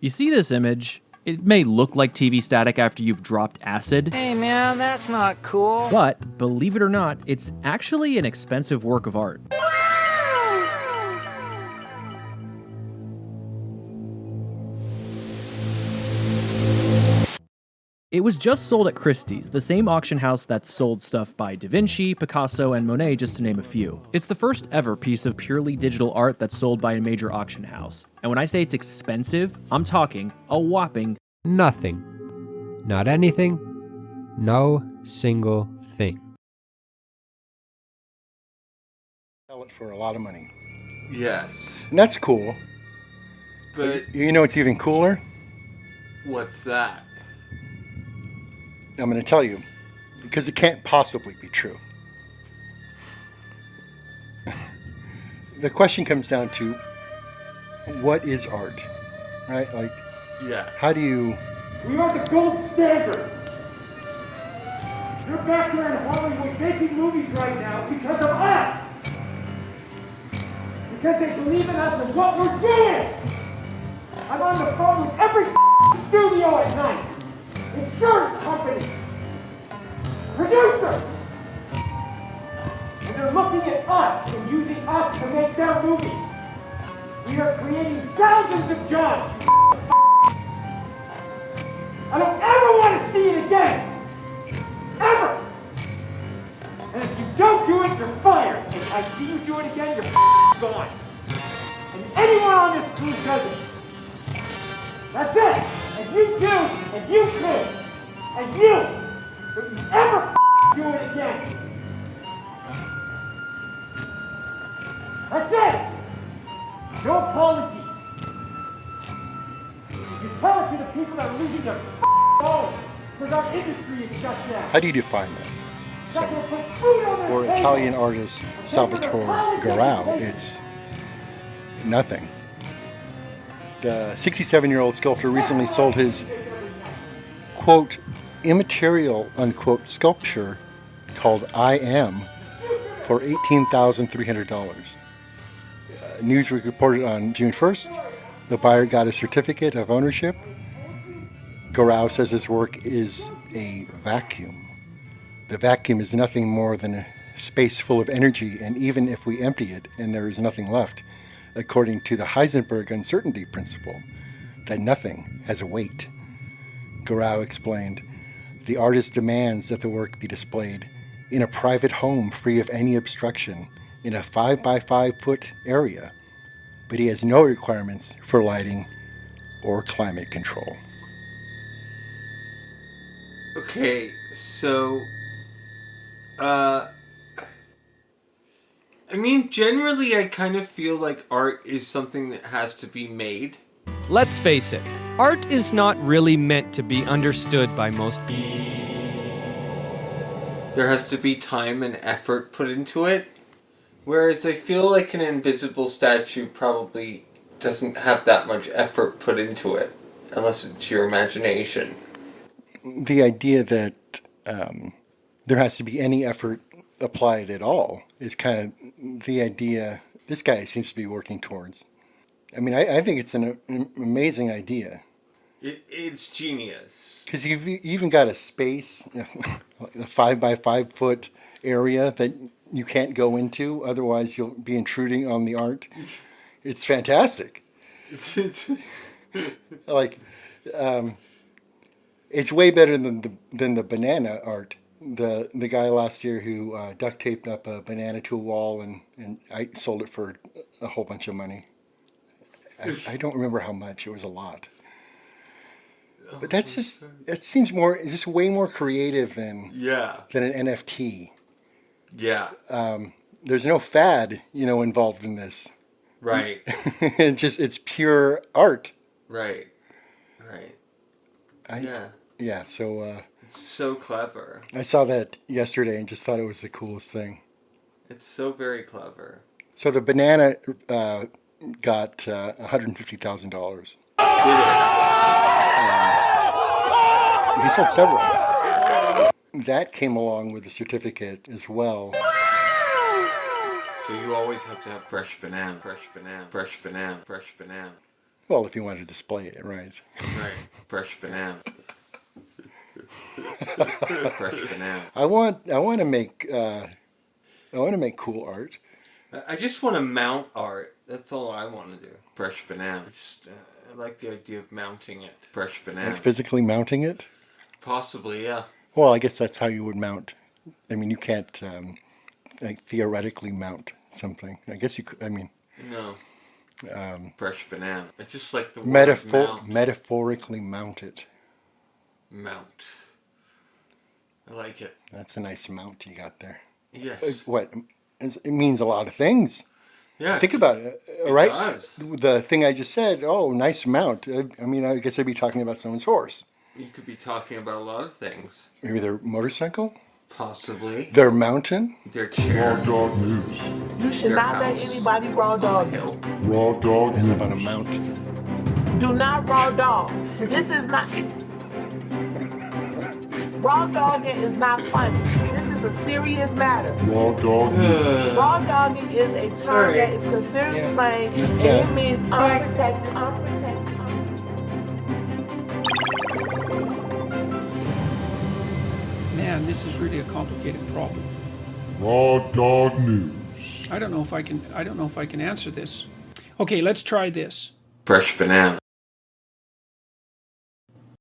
You see this image? It may look like TV static after you've dropped acid. Hey man, that's not cool. But, believe it or not, it's actually an expensive work of art. It was just sold at Christie's, the same auction house that sold stuff by Da Vinci, Picasso, and Monet, just to name a few. It's the first ever piece of purely digital art that's sold by a major auction house. And when I say it's expensive, I'm talking a whopping nothing. Not anything. No single thing. Sell it for a lot of money. Yes. And that's cool. But You know what's even cooler? what's that? I'm going to tell you, because it can't possibly be true. The question comes down to, what is art? Right? Like, Yeah. how do you... We are the gold standard. You're back here in Hollywood making movies right now because of us. Because they believe in us and what we're doing. I'm on the phone with every studio at night. Insurance companies. Producers. And they're looking at us and using us to make their movies. We are creating thousands of jobs. I don't ever want to see it again. Ever. And if you don't do it, you're fired. And if I see you do it again, you're gone. And anyone on this crew does it. That's it. And you do, and you can, and you. Don't you ever do it again. That's it. No apologies. You tell it to the people that are losing their homes because our industry is shut down. How do you define that? So, for Italian artist Salvatore Garau, it's nothing. The 67-year-old sculptor recently sold his, quote, immaterial, unquote, sculpture called I Am for $18,300. Newsweek reported on June 1st, the buyer got a certificate of ownership. Garau says his work is a vacuum. The vacuum is nothing more than a space full of energy, and even if we empty it and there is nothing left, according to the Heisenberg uncertainty principle, that nothing has a weight. Garau explained, the artist demands that the work be displayed in a private home free of any obstruction in a 5 by 5 foot area, but he has no requirements for lighting or climate control. Okay, so I mean, generally I kind of feel like art is something that has to be made. Let's face it, art is not really meant to be understood by most people. There has to be time and effort put into it. Whereas I feel like an invisible statue probably doesn't have that much effort put into it, unless it's your imagination. The idea that there has to be any effort applied at all is kind of the idea this guy seems to be working towards. I mean, I think it's an amazing idea. It's genius. Because you've even got a space, a 5 by 5 foot area that you can't go into, otherwise you'll be intruding on the art. It's fantastic. Like, it's way better than the banana art. The guy last year who duct taped up a banana to a wall and I sold it for a whole bunch of money. I don't remember how much. It was a lot. But that's just, it seems more, just way more creative than an NFT. Yeah. There's no fad, involved in this. Right. It's pure art. Right. Yeah, so... it's so clever. I saw that yesterday and just thought it was the coolest thing. It's so very clever. So the banana got $150,000. He sold several. That came along with the certificate as well. So you always have to have fresh banana. Well, if you want to display it, right. Right. Fresh banana. Fresh banana. I want to make cool art. I just want to mount art. That's all I want to do. Fresh banana. I like the idea of mounting it. Fresh banana. Like physically mounting it? Possibly, yeah. Well, I guess that's how you would mount. I mean, you can't like theoretically mount something. I guess you could. I mean, No. Fresh banana. I just like the word mount. Metaphorically mount it. Mount. I like it. That's a nice mount you got there. Yes. What? It means a lot of things. Yeah. Think about it, right? Does. The thing I just said, oh, nice mount. I mean, I guess I'd be talking about someone's horse. You could be talking about a lot of things. Maybe their motorcycle? Possibly. Their mountain? Their chair. Raw dog news. You should Their not let house. anybody raw On the dog. hill. Raw dog They live on a news. mount. Do not raw dog. This is not. Raw dogging is not funny. This is a serious matter. Raw dog news. Raw dogging is a term Alright. that is considered Yeah, slang, that's and that. it means unprotected. Man, this is really a complicated problem. Raw dog news. I don't know if I can answer this. Okay, let's try this. Fresh banana.